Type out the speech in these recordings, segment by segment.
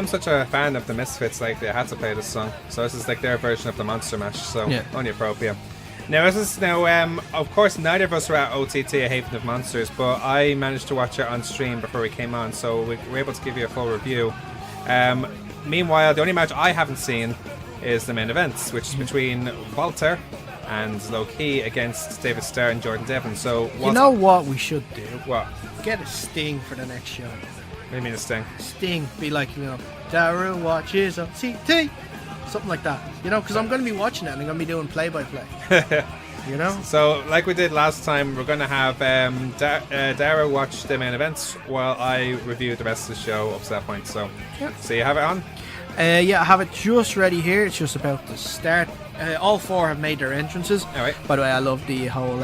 become such a fan of the Misfits, like they had to play this song. So this is like their version of the Monster Mash. So only appropriate. Now of course, neither of us were at OTT, a Haven of Monsters, but I managed to watch it on stream before we came on, so we were able to give you a full review. Meanwhile, the only match I haven't seen is the main events, which is between Walter and Low-Key against David Starr and Jordan Devlin. So you know what we should do? What? Get a Sting for the next show. What do you mean a Sting? Sting, be like, Daryl watches on CT. Something like that, because I'm going to be watching it and I'm going to be doing play-by-play. So, like we did last time, we're going to have Dara watch the main events while I review the rest of the show up to that point. So you have it on? I have it just ready here. It's just about to start. All four have made their entrances. All right. By the way, I love the whole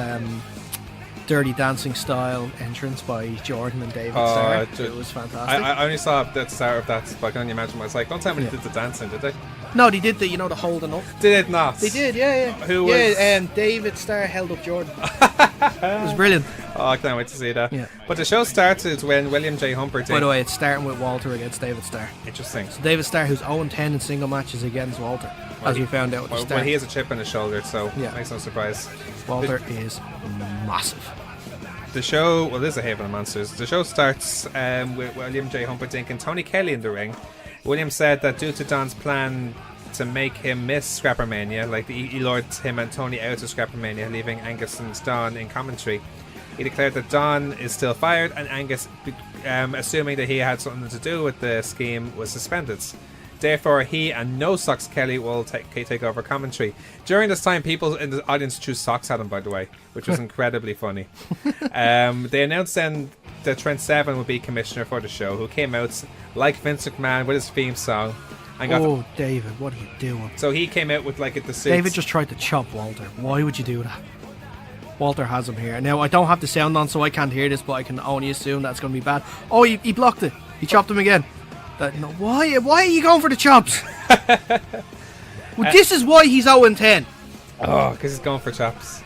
Dirty Dancing style entrance by Jordan and David Starr. It was fantastic. I only saw the start of that, but I can only imagine what it's like. Don't tell me they did the dancing, did they? No, they did the holding up. Did it not? They did, yeah. Who was? David Starr held up Jordan. It was brilliant. Oh, I can't wait to see that. Yeah. But the show started when William J. Humperdinck. By the way, it's starting with Walter against David Starr. Interesting. So David Starr, who's 0-10 in single matches against Walter, as we found out at the start. Well, he has a chip on his shoulder, so makes no surprise. Walter is massive. The show, this is a Haven of Monsters. The show starts with William J. Humperdinck and Tony Kelly in the ring. William said that due to Don's plan to make him miss Scrappermania, like he lured him and Tony out of Scrappermania, leaving Angus and Don in commentary. He declared that Don is still fired, and Angus, assuming that he had something to do with the scheme, was suspended. Therefore, he and No Socks Kelly will take over commentary. During this time, people in the audience threw socks at him, by the way, which was incredibly funny. They announced then that Trent Seven would be commissioner for the show, who came out like Vince McMahon with his theme song. And David, what are you doing? So he came out with like the suits. David just tried to chop Walter. Why would you do that? Walter has him here. Now, I don't have the sound on, so I can't hear this, but I can only assume that's going to be bad. Oh, he blocked it. He chopped him again. Why are you going for the chops? Well, this is why he's 0-10. Oh, because he's going for chops.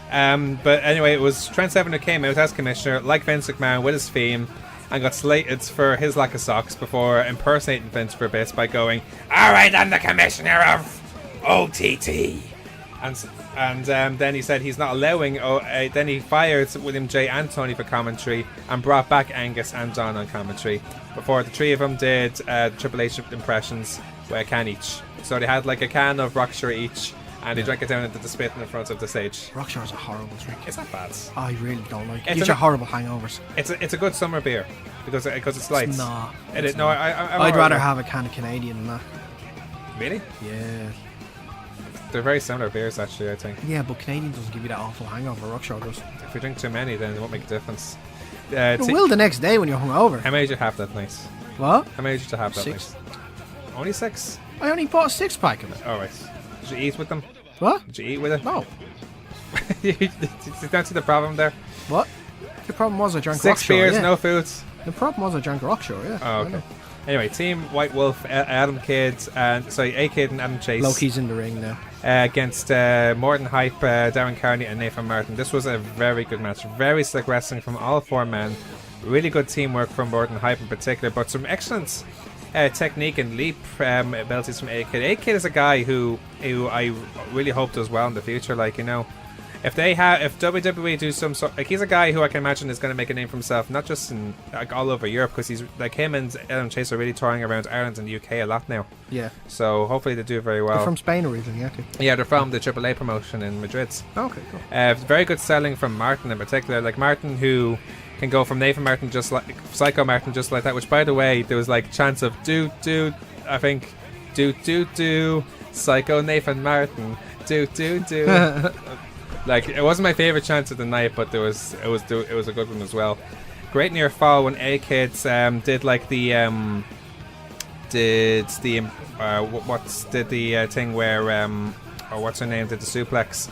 But anyway, it was Trent Seven who came out as commissioner, like Vince McMahon, with his theme, and got slated for his lack of socks before impersonating Vince for a bit by going, "Alright, I'm the commissioner of OTT." And then he said he's not allowing. Then he fired William J. and Tony for commentary and brought back Angus and Don on commentary. Before the three of them did Triple H impressions with a can each. So they had like a can of Rockshore each, and they drank it down into the spit in the front of the stage. Rockshore's a horrible drink. It's not bad. I really don't like it. It's a horrible hangovers. It's a good summer beer because it's light. Nah. I'd rather have a can of Canadian than that. Really? Yeah. They're very similar beers, actually, I think. Yeah, but Canadian doesn't give you that awful hangover. Rockshore does. If we drink too many, then it won't make a difference. It will the next day when you're hungover. How many did you have that night? What? How many did you have that 6. night? Only 6? I only bought a 6-pack of it. Oh, right. Did you eat with them? What? Did you eat with it? No. You don't see the problem there? What? The problem was I drank 6 Rockshore, beers, yeah. no foods. The problem was I drank Rockshore, yeah. Oh, okay. Anyway, Team White Wolf, Adam Kidd, A-Kid and Adam Chase. Loki's in the ring now. Against Morton Hype, Darren Carney and Nathan Martin. This was a very good match. Very slick wrestling from all 4 men. Really good teamwork from Morton Hype in particular, but some excellent technique and leap abilities from A-Kid. A-Kid is a guy who I really hope does well in the future. If WWE do some sort, he's a guy who I can imagine is going to make a name for himself, not just in all over Europe, because he's like him and Adam Chase are really touring around Ireland and the UK a lot now. Yeah. So hopefully they do very well. They're from Spain originally, yeah. Yeah, they're from the AAA promotion in Madrid. Okay, cool. Very good selling from Martin in particular. Like Martin, who can go from Nathan Martin just like Psycho Martin just like that. Which, by the way, there was like chants of do Psycho Nathan Martin do. Like, it wasn't my favorite chant of the night, but it was a good one as well. Great near fall when A-Kids did like the thing where what's her name did the suplex,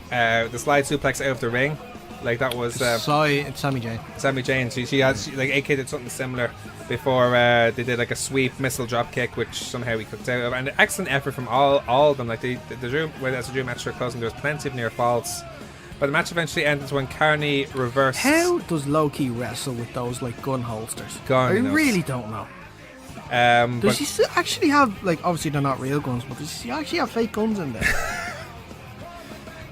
the slide suplex out of the ring. Like that was it's Sami Zayn. Sami Zayn. She like A-Kid did something similar before they did like a sweep missile drop kick, which somehow we cooked out of. And excellent effort from all of them. Like the drew, well, as a drew match for closing, there was plenty of near falls. But the match eventually ended when Carney reversed. How does Loki wrestle with those like gun holsters? I really don't know. Does he still actually have, like, obviously they're not real guns, but does he actually have fake guns in there?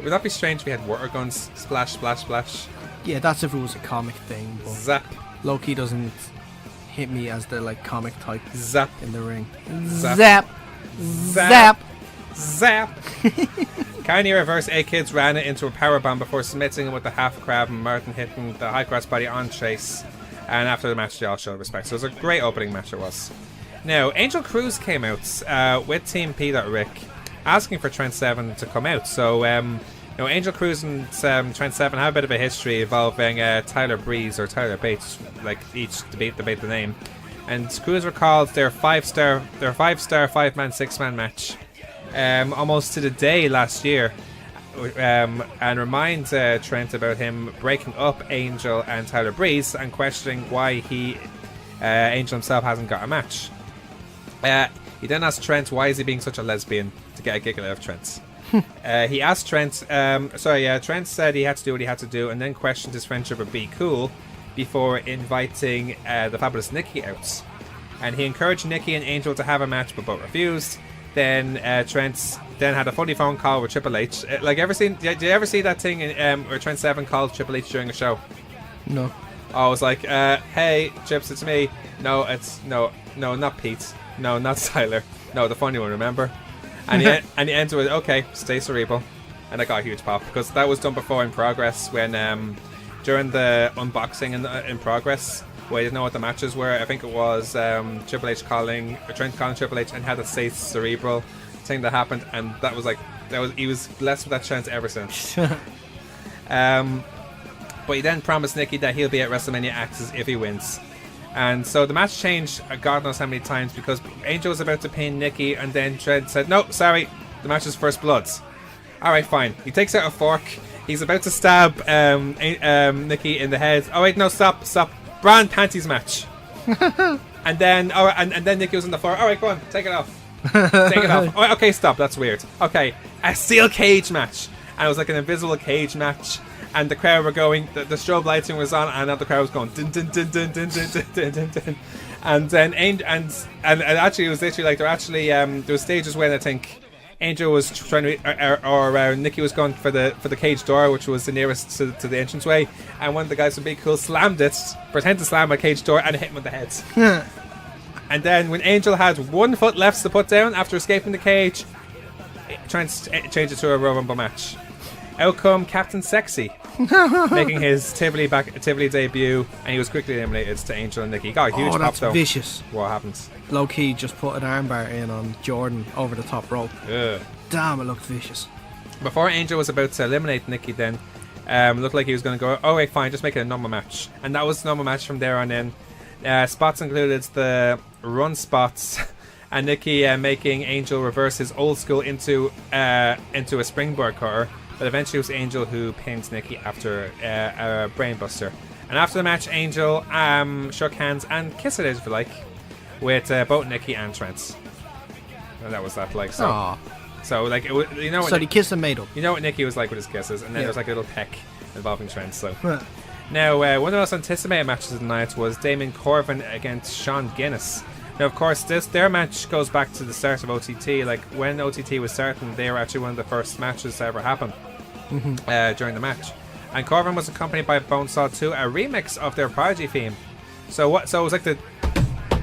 Would that be strange if we had water guns? Splash, splash, splash. Yeah, that's if it was a comic thing. But Zap. Loki doesn't hit me as the, like, comic type Zap. in the ring. Zap. Zap. Zap. Zap. Kanye reverse A-Kids ran it into a powerbomb before submitting him with the half crab and Martin hitting the high cross body on Chase. And after the match, they all showed respect. So it was a great opening match, it was. Now, Angel Cruz came out with Team P. Rick asking for Trent Seven to come out. So, Angel Cruz and Trent Seven have a bit of a history involving Tyler Breeze or Tyler Bates, like each debate the name. And Cruz recalled their five-star 5-man 6-man match almost to the day last year, and remind Trent about him breaking up Angel and Tyler Breeze and questioning why Angel himself hasn't got a match. He then asked Trent why is he being such a lesbian to get a giggle out of Trent. He asked Trent, Trent said he had to do what he had to do and then questioned his friendship with Be Cool before inviting the fabulous Nikki out. And he encouraged Nikki and Angel to have a match but both refused. Then Trent then had a funny phone call with Triple H. Did you ever see that thing where Trent Seven called Triple H during a show? No. I was like, hey, Chips, it's me. No, not Pete. No, not Tyler. No, the funny one, remember? And he ended with, okay, stay cerebral. And I got a huge pop because that was done before In Progress when during the unboxing in Progress where I didn't know what the matches were. I think it was Triple H calling Triple H and had a say cerebral thing that happened, and he was blessed with that chance ever since. But he then promised Nikki that he'll be at WrestleMania Access if he wins. And so the match changed God knows how many times because Angel was about to pin Nikki and then Trent said, no, sorry, the match is First Bloods. Alright, fine. He takes out a fork. He's about to stab Nikki in the head. Oh wait, no, stop. Brand panties match. and then Nikki was on the floor. Alright, go on, take it off. Take it off. Oh, okay, stop, that's weird. Okay, a steel cage match. And it was like an invisible cage match. And the crowd were going, the strobe lighting was on, and now the crowd was going dun dun dun dun dun dun dun dun dun. And then and actually it was literally like there were stages when I think Angel was trying to or Nikki was going for the cage door, which was the nearest to the entranceway, and one of the guys from Be Cool slammed it, pretended to slam a cage door, and hit him with the head. And then when Angel had 1 foot left to put down after escaping the cage, trying to change it to a Royal Rumble match. Outcome Captain Sexy, making his Tivoli debut, and he was quickly eliminated to Angel and Nikki. He got a huge pop though. That's vicious. What happened? Low key just put an armbar in on Jordan over the top rope. Ugh. Damn, it looked vicious. Before Angel was about to eliminate Nikki then, looked like he was going to go, oh wait, fine, just make it a normal match. And that was a normal match from there on in. Spots included the run spots and Nikki making Angel reverse his old school into a springboard cutter. But eventually it was Angel who pinned Nikki after a brainbuster. And after the match, Angel shook hands and kissed it, if you like, with both Nikki and Trent. And that was that, like, so. Aww. So, like, it was, you know what... So he kissed and made up. You know what Nikki was like with his kisses, and then there was like a little peck involving Trent, so... Right. Now, one of the most anticipated matches of the night was Damon Corvin against Sean Guinness. Now, of course, their match goes back to the start of OTT. Like, when OTT was starting, they were actually one of the first matches to ever happen during the match. And Corvin was accompanied by Bonesaw 2, a remix of their Prodigy theme. So it was like the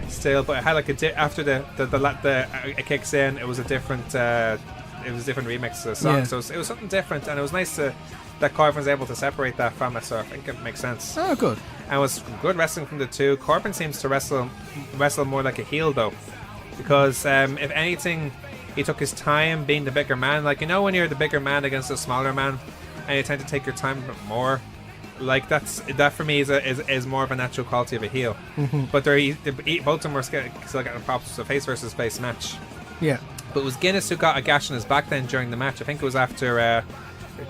still, but it had like after it kicks in, it was a different remix of the song. Yeah. So it was something different, and it was nice that Corbin was able to separate that from it. So I think it makes sense. Oh, good. And it was good wrestling from the two. Corbin seems to wrestle more like a heel though, because if anything, he took his time being the bigger man. Like, you know, when you're the bigger man against a smaller man, and you tend to take your time a bit more. Like, that for me is more of a natural quality of a heel. But both of them were still getting props to a face versus face match. Yeah. But it was Guinness who got a gash on his back then during the match. I think it was after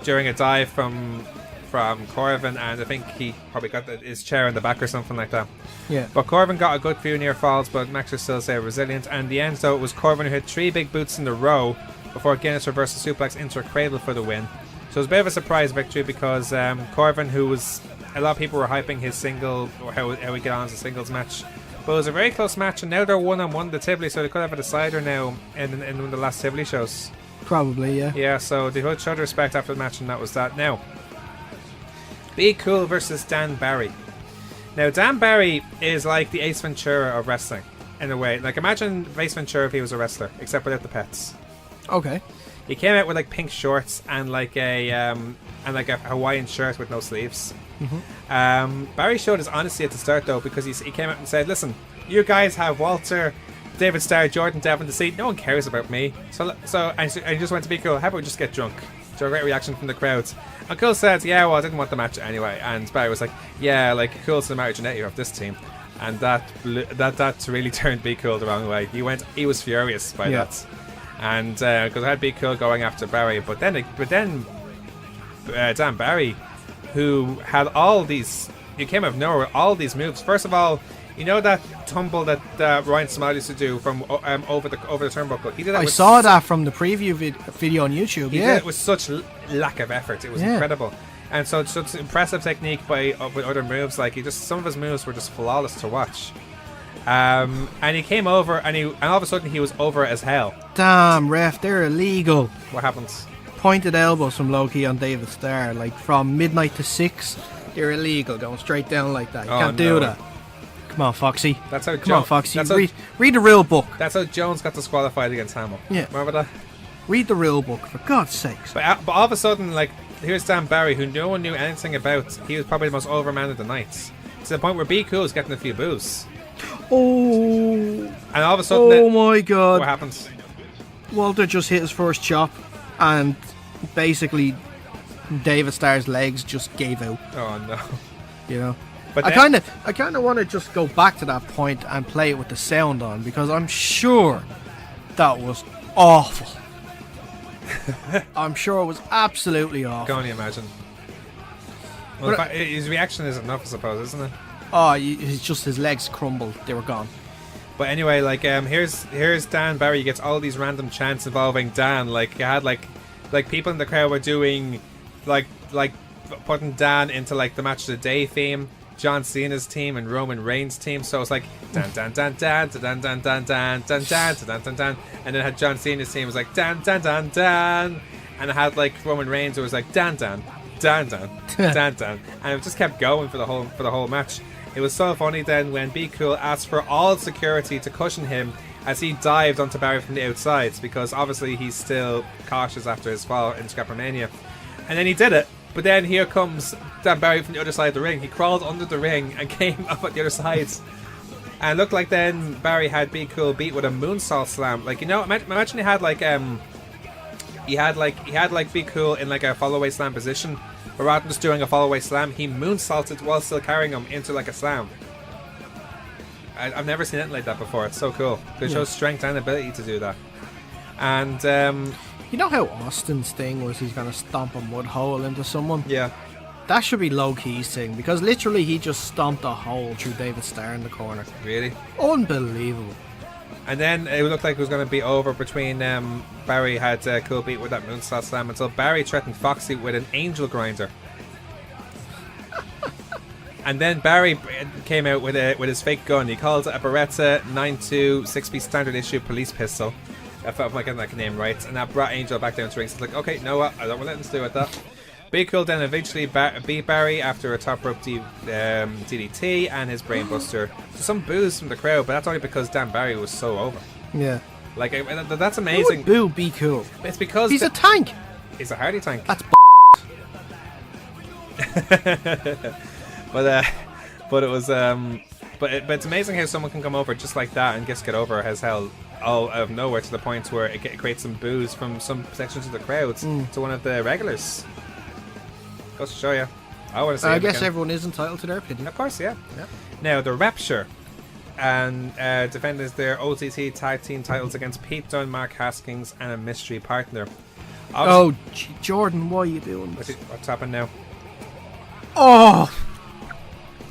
during a dive from Corvin, and I think he probably got his chair in the back or something like that. Yeah. But Corvin got a good few near falls, but Max was still resilient. And in the end, though, it was Corvin who hit 3 big boots in a row before Guinness reversed the suplex into a cradle for the win. So it was a bit of a surprise victory because Corvin, who was, a lot of people were hyping his single, or how he got on as a singles match, But it was a very close match, and now they're 1-on-1 the Tivoli, so they could have a decider now in one of the last Tivoli shows. Probably, yeah. Yeah, so they both showed respect after the match, and that was that. Now, Be Cool versus Dan Barry. Now, Dan Barry is like the Ace Ventura of wrestling, in a way. Like, imagine Ace Ventura if he was a wrestler, except without the pets. Okay. He came out with like pink shorts and like a Hawaiian shirt with no sleeves. Barry showed his honesty at the start though, because he came out and said, "Listen, you guys have Walter, David Starr, Jordan Devlin to see. No one cares about me. So and he just went to Be Cool. How about we just get drunk?" So a great reaction from the crowd. And Cool said, "Yeah, well, I didn't want the match anyway." And Barry was like, "Yeah, like Cool's the marionette of this team," and that really turned Be Cool the wrong way. He was furious by that. And because I had Be Cool going after Barry, but then Dan Barry, who had all these, he came out of nowhere with all these moves. First of all, you know that tumble that Ryan Smiley used to do from over the turnbuckle. He did that. I saw that from the preview video on YouTube. He did it with such lack of effort. It was incredible, and so it's impressive technique with other moves. Like some of his moves were just flawless to watch. And he came over, and all of a sudden he was over as hell. Damn, ref, they're illegal. What happens? Pointed elbows from Loki on David Starr, like from midnight to 6. They're illegal, going straight down like that. You can't do that. Come on, Foxy. Come on, Foxy. Read the real book. That's how Jones got disqualified against Hamill. Yeah. Remember that? Read the real book, for God's sakes. But all of a sudden, like, here's Dan Barry, who no one knew anything about. He was probably the most over man of the night. To the point where Be Cool is getting a few boos. Oh. And all of a sudden... my God. What happens? Walter just hit his first chop, and basically David Starr's legs just gave out. Oh, no. You know? But I kind of want to just go back to that point and play it with the sound on, because I'm sure that was awful. I'm sure it was absolutely awful. Can only imagine. Well, his reaction is enough, I suppose, isn't it? Oh, it's just his legs crumbled. They were gone. But anyway, like, here's Dan Barry. He gets all these random chants involving Dan. Like, you had like people in the crowd were doing like putting Dan into like the match of the day theme, John Cena's team and Roman Reigns' team. So it's like Dan Dan Dan Dan Dan Dan Dan Dan Dan Dan Dan Dan Dan Dan, and then it had John Cena's team was like Dan Dan Dan Dan, and it had like Roman Reigns who was like Dan Dan Dan Dan Dan Dan, and it just kept going for the whole match. It was so funny then when Be Cool asked for all security to cushion him as he dived onto Barry from the outside, because obviously he's still cautious after his fall in Scrappermania. And then he did it, but then here comes Dan Barry from the other side of the ring. He crawled under the ring and came up at the other side. And it looked like then Barry had Be Cool beat with a moonsault slam. Like, you know, imagine he had like Be Cool in like a follow-away slam position. But rather than just doing a follow-away slam, he moonsaulted while still carrying him into like a slam. I've never seen anything like that before. It's so cool. It shows strength and ability to do that. And you know how Austin's thing was he's going to stomp a mud hole into someone? Yeah. That should be Low-Key's thing, because literally he just stomped a hole through David Starr in the corner. Really? Unbelievable. And then it looked like it was going to be over between Barry had Cool beat with that moonsault slam until Barry threatened Foxy with an angel grinder. And then Barry came out with his fake gun. He called it a Beretta 9.2 6-piece standard issue police pistol. I felt like getting that name right. And that brought Angel back down to ring. So it's like, okay, no, I don't want to let him do with that. Be Cool then eventually beat Barry after a top rope DDT and his brainbuster. So some boos from the crowd, but that's only because Dan Barry was so over. Yeah. Like, that's amazing. Who would boo Be Cool? It's because he's a tank. He's a hardy tank. That's but it was but it's amazing how someone can come over just like that and just get over as hell all out of nowhere, to the point where it creates some boos from some sections of the crowd to one of the regulars. Goes to show you. I want to see. I guess everyone is entitled to their opinion. Of course, yeah. Now the Rapture and defended their OTT tag team titles against Pete Dunne, Mark Haskins, and a mystery partner. Jordan, why are you doing this? What's happened now? Oh,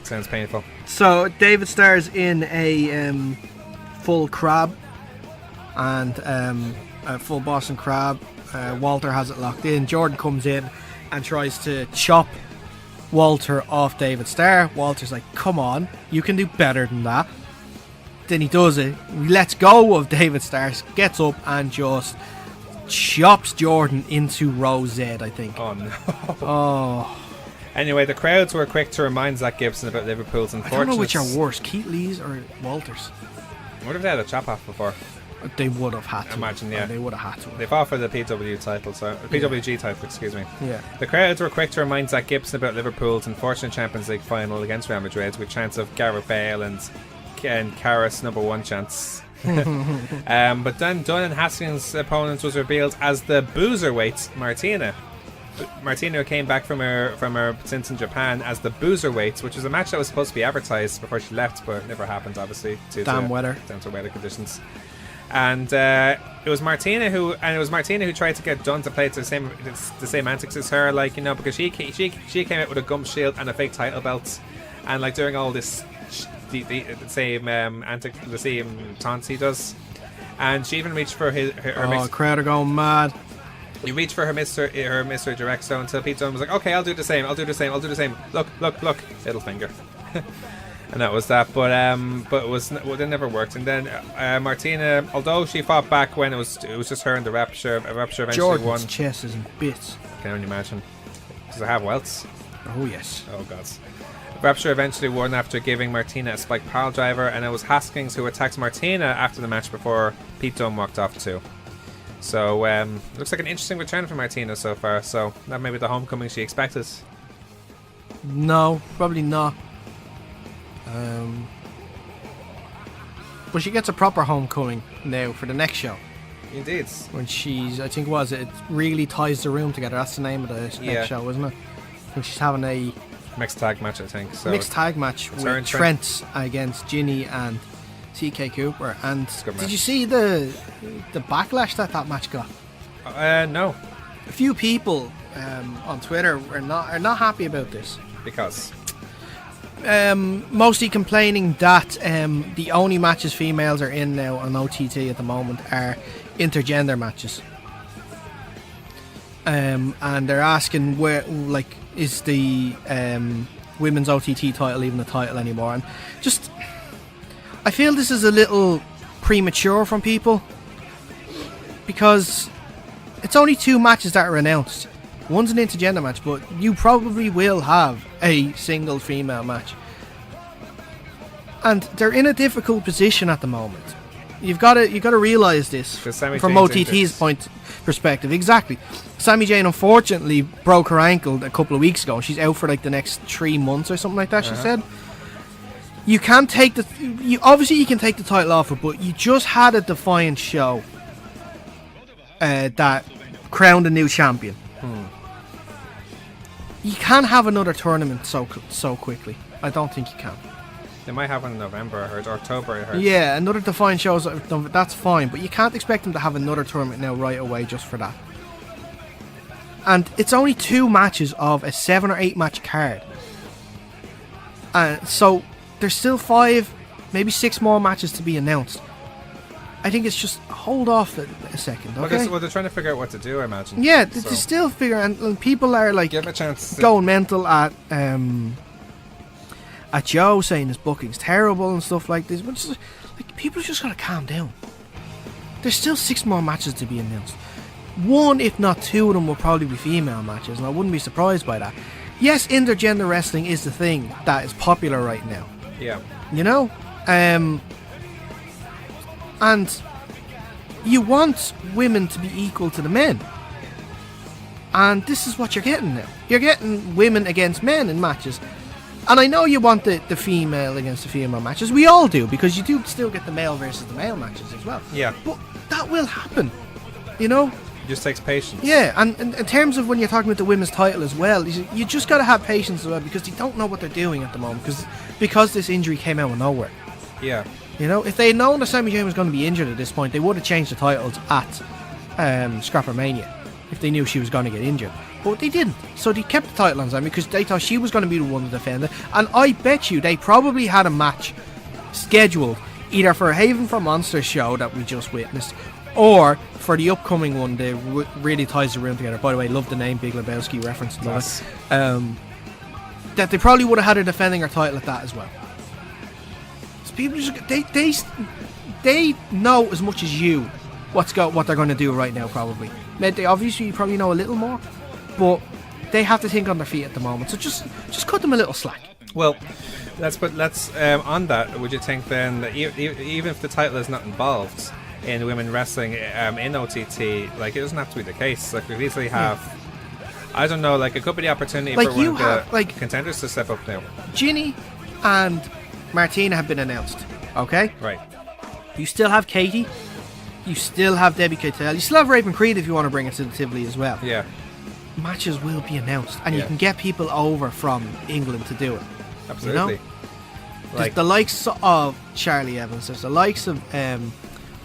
sounds painful. So David Starr's in a full crab and a full Boston crab. Walter has it locked in. Jordan comes in and tries to chop Walter off David Starr. Walter's like, come on, you can do better than that. Then he does it. He lets go of David Starks, gets up and just chops Jordan into row Z, I think. Oh no. Oh. Anyway, the crowds were quick to remind Zach Gibson about Liverpool's unfortunate... I don't know which are worse, Keith Lee's or Walters. What if they had a chop off before? They would have had to. Imagine, yeah. They would have had to. They fought for the PWG title, excuse me. Yeah. The crowds were quick to remind Zach Gibson about Liverpool's unfortunate Champions League final against Real Madrid with chants of Gareth Bale and Karras #1 chants. But then Dunn and Haskins' opponent was revealed as the boozerweight Martina. Martina came back from her stints in Japan as the boozerweight, which was a match that was supposed to be advertised before she left, but it never happened, obviously, down to weather conditions. And it was Martina who tried to get Dunn to play to the same antics as her, like, you know, because she came out with a gum shield and a fake title belt, and like doing all this the same the same taunts he does, and she even reached for her crowd are going mad. He reached for her Mr. Direct Zone until Pete Dunne was like, okay, I'll do the same. Look, little finger. And that was that, but it never worked. And then Martina, although she fought back when it was just her and the Rapture eventually Jordan's won. chest is in bits. I can only imagine. Does it have welts? Oh yes. Oh god. Rapture eventually won after giving Martina a spike pile driver, and it was Haskins who attacked Martina after the match before Pete Dunne walked off too. So looks like an interesting return for Martina so far. So that may be the homecoming she expected. No, probably not. But she gets a proper homecoming now for the next show. Indeed. When it really ties the room together. That's the name of the next show, isn't it? I think she's having a mixed tag match, I think. So mixed tag match with Trent against Ginny and TK Cooper. And did you see the backlash that match got? No. A few people on Twitter are not happy about this. Because? Mostly complaining that the only matches females are in now on OTT at the moment are intergender matches. And they're asking where, like, is the women's OTT title even a title anymore? And just, I feel this is a little premature from people because it's only 2 matches that are announced. One's an intergender match, but you probably will have a single female match. And they're in a difficult position at the moment. You've got to realise this from OTT's perspective. Exactly. Sami Zayn unfortunately broke her ankle a couple of weeks ago. She's out for like the next 3 months or something like that. She said. You can take you can take the title off her, but you just had a Defiant show that crowned a new champion. You can't have another tournament so quickly. I don't think you can. They might have one in November or October, I heard. Yeah, another Defiant show, that's fine, but you can't expect them to have another tournament now right away just for that. And it's only 2 matches of a 7 or 8 match card. So there's still 5, maybe 6 more matches to be announced. I think it's just hold off a second, okay? Well, they're trying to figure out what to do, I imagine. Yeah, they still figure, and people are like give them a chance going mental at Joe saying his booking's terrible and stuff like this. But just, like, people just gotta calm down. There's still 6 more matches to be announced. 1, if not 2 of them will probably be female matches, and I wouldn't be surprised by that. Yes, intergender wrestling is the thing that is popular right now. Yeah. You know? And you want women to be equal to the men. And this is what you're getting now. You're getting women against men in matches. And I know you want the female against the female matches. We all do, because you do still get the male versus the male matches as well. Yeah. But that will happen. You know? It just takes patience. Yeah, and in terms of when you're talking about the women's title as well, you just got to have patience as well, because they don't know what they're doing at the moment, because this injury came out of nowhere. Yeah. You know, if they had known that Sami Zayn was going to be injured at this point, they would have changed the titles at Scrapper Mania if they knew she was going to get injured. But they didn't. So they kept the title on Sami because they thought she was going to be the one to defend it. And I bet you they probably had a match scheduled either for a Haven for Monsters show that we just witnessed, or for the upcoming one that really ties the room together. By the way, love the name, Big Lebowski reference. Yes. That they probably would have had her defending her title at that as well. people just they know as much as you what they're going to do right now. Probably, they obviously probably know a little more, but they have to think on their feet at the moment. So just cut them a little slack. Well, let's on that. Would you think then that even if the title is not involved in women wrestling in OTT, like it doesn't have to be the case. Like we could easily have, I don't know, like it could be the opportunity like for one you of have, the like, contenders to step up now. Ginny and Martina have been announced. Okay, Right. you still have Katie, you still have Debbie Cattell, you still have Raven Creed if you want to bring it to the Tivoli as well. Yeah. Matches will be announced, and you Yeah. can get people over from England to do it. Absolutely. You know? There's the likes of Charlie Evans. There's the likes of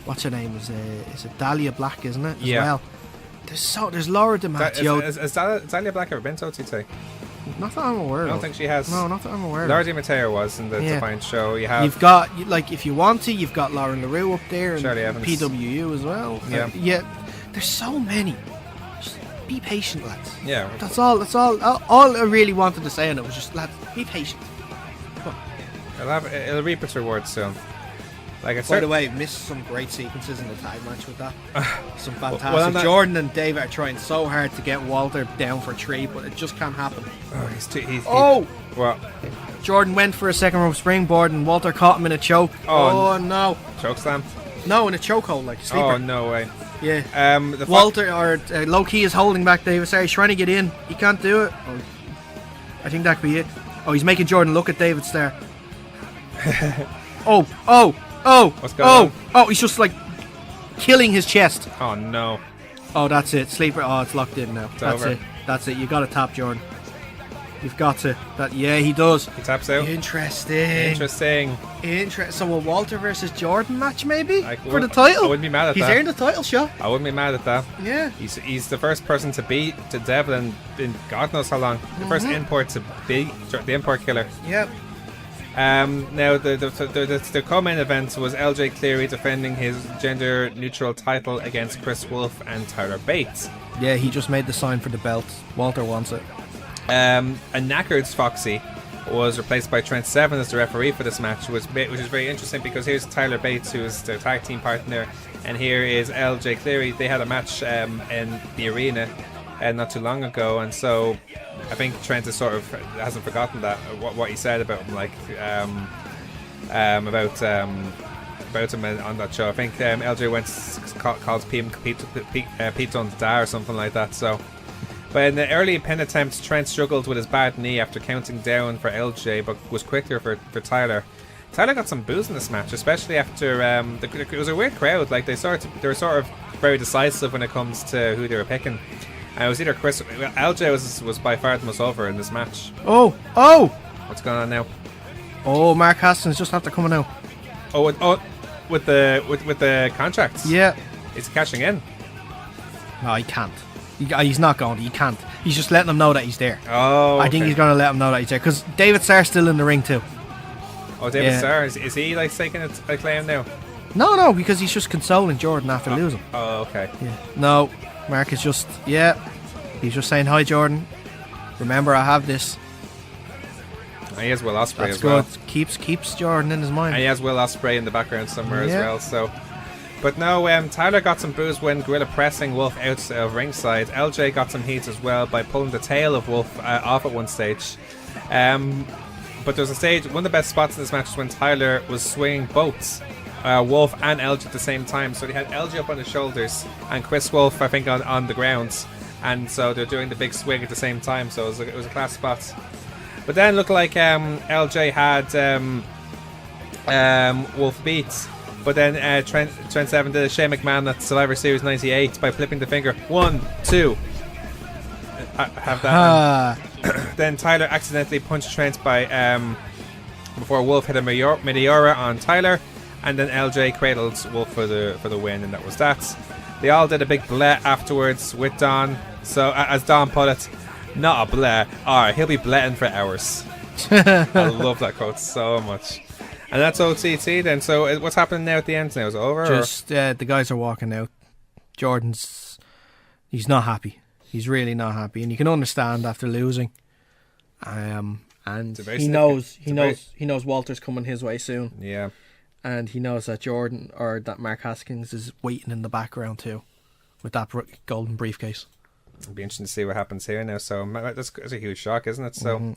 what's her name? Is it Dahlia Black? Isn't it? As Yeah. well. There's Laura DiMatteo. Has Dahlia Black ever been to OTT? Not that I'm aware of. I don't think she has. No, not that I'm aware Laura of. DiMatteo was in the Yeah. Defiant show. You have You've got, like, if you want to, you've got Lauren LaRue up there, and Charlie Evans. PWU as well. Yeah. Yeah. There's so many. Just be patient, lads. yeah. That's all. All I really wanted to say on it was just, lads, be patient. It'll reap its rewards soon. Like I By said, the way, missed some great sequences in the tag match with that. Some fantastic. well, on that- Jordan and David are trying so hard to get Walter down for 3, but it just can't happen. oh, well, Jordan went for a second rope springboard, and Walter caught him in a choke. Oh, No, chokeslam. no, in a chokehold, like a sleeper. Oh no way. Yeah. The Walter or low key is holding back David. Sorry, he's trying to get in. He can't do it. Oh, I think that could be it. Oh, he's making Jordan look at David there. Oh! What's going on? Oh! He's just like killing his chest. Oh no. Oh, that's it. Sleeper. Oh, it's locked in now. That's over. it. That's it. You got to tap Jordan. You've got to. Yeah, he does. He taps out. Interesting. So a Walter versus Jordan match maybe for the title. I wouldn't be mad at He's that. earned the title shot. I wouldn't be mad at that. Yeah. He's the first person to beat the Devlin in God knows how long. The first import to beat the import killer. Yep. Now the co-main event was LJ Cleary defending his gender-neutral title against Chris Wolf and Tyler Bates. Yeah, he just made the sign for the belt. Walter wants it. A knackered Foxy was replaced by Trent Seven as the referee for this match, which is very interesting because here's Tyler Bates, who is their tag team partner, and here is LJ Cleary. They had a match in the arena not too long ago, and so I think Trent is sort of hasn't forgotten that what he said about him, like about him on that show. I think LJ went called Pete Dunne's dad or something like that. So, but in the early pin attempts, Trent struggled with his bad knee after counting down for LJ, but was quicker for Tyler. Tyler got some boos in this match, especially after it was a weird crowd. Like they were sort of very decisive when it comes to who they were picking. And it was either LJ was by far the most over in this match. Oh! What's going on now? Oh, Mark Haskins just after coming out. With the contracts. Yeah. Is he cashing in? No, he can't. He's not going to. He can't. He's just letting them know that he's there. Oh, okay. I think he's going to let them know that he's there. Because David Starr's still in the ring too. Oh, David Starr. Is he like taking a claim now? No, because he's just consoling Jordan after losing. Oh, okay. Yeah. No, Mark is just, he's just saying, hi Jordan, remember I have this. And he has Will Ospreay That's as well. good. Keeps Jordan in his mind. And he has Will Ospreay in the background somewhere as Yeah. well. So, but no, Tyler got some boos when Gorilla pressing Wolf out of ringside. LJ got some heat as well by pulling the tail of Wolf off at one stage. But there's a stage, one of the best spots in this match was when Tyler was swinging both Wolf and LJ at the same time. So they had LJ up on his shoulders and Chris Wolf, I think, on the ground. And so they're doing the big swing at the same time. So it was a class spot. But then it looked like LJ had Wolf beat. But then Trent Seven did a Shane McMahon at Survivor Series 98 by flipping the finger. 1, 2. Have that. Then Tyler accidentally punched Trent by before Wolf hit a Meteora on Tyler, and then LJ cradled Wolf for the win, and that was that. They all did a big bleh afterwards with Don. So as Don put it, not a bleh. Alright, he'll be blehing for hours. I love that quote so much. And that's OTT then. So what's happening now at the end now? Is it over? Just the guys are walking out. He's not happy. He's really not happy, and you can understand after losing. And and a very he significant- knows he knows Walter's coming his way soon, Yeah. and he knows that Jordan or that Mark Haskins is waiting in the background too, with that golden briefcase. It'll be interesting to see what happens here now. So that's a huge shock, isn't it? So